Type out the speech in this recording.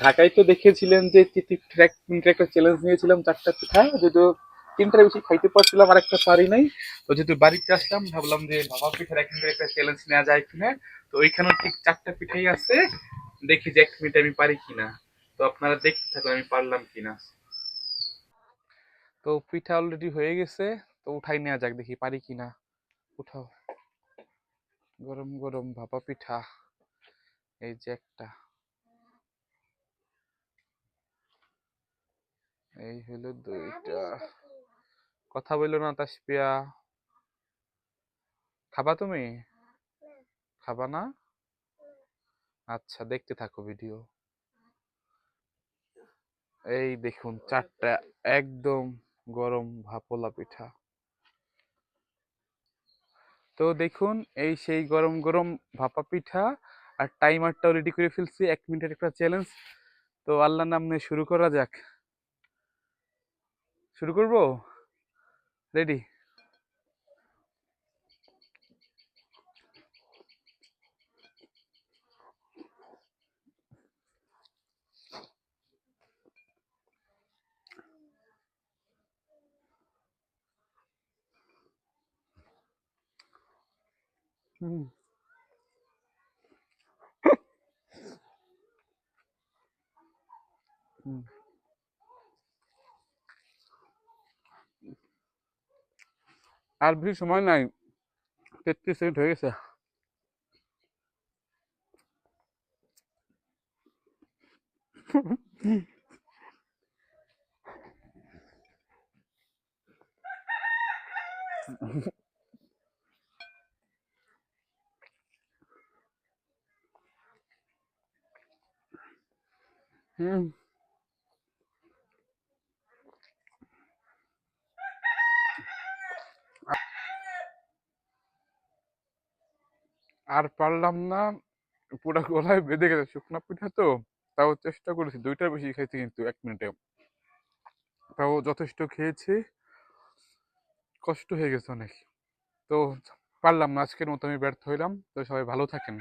ঢাকায় তো দেখেছিলেন যে এক মিনিটের একটা চ্যালেঞ্জ নিয়েছিলাম, 4টা পিঠা, যদিও 3টার বেশি খাইতে পারছিলাম, আর একটা পারি নাই। তো যেহেতু বাড়িতে আসলাম, ভাবলাম যে ভাপা পিঠার 1 মিনিটের একটা চ্যালেঞ্জ নেওয়া যায় কিনা। তো ওইখানেও ঠিক 4টা পিঠাই আছে, দেখি যে 1 মিনিটে আমি পারি কিনা। তো আপনারা দেখতে থাকুন আমি পারলাম কিনা। তো পিঠা অলরেডি হয়ে গেছে, তো উঠাই নেওয়া যাক, দেখি পারি কিনা। উঠাও। গরম গরম ভাপা পিঠা, এই যে একটা, এই হলো দুইটা। কথা বললো না তাসপিয়া, খাবা তুমি? খাবা না? আচ্ছা, দেখতে থাকো ভিডিও। এই দেখুন 4টা একদম গরম ভাপলা পিঠা। তো দেখুন, এই সেই গরম গরম ভাপা পিঠা, আর টাইমারটাও রেডি করে ফেলছি, 1 মিনিটের একটা চ্যালেঞ্জ। তো আল্লাহর নাম নিয়ে শুরু করা যাক। শুরু করব? রেডি? হুম। হুম। আর বেশি সময় নাই, 33 সেকেন্ড হয়ে গেছে। হুম। আর পারলাম না, পুরা গলায় বেঁধে গেছে, শুকনা পিঠা তো। তাও চেষ্টা করেছি, 2টার বেশি খাইছি কিন্তু 1 মিনিটে, তাও যথেষ্ট খেয়েছি। কষ্ট হয়ে গেছে অনেক। তো পারলাম না, আজকের মতো আমি ব্যর্থ হইলাম। তো সবাই ভালো থাকেন।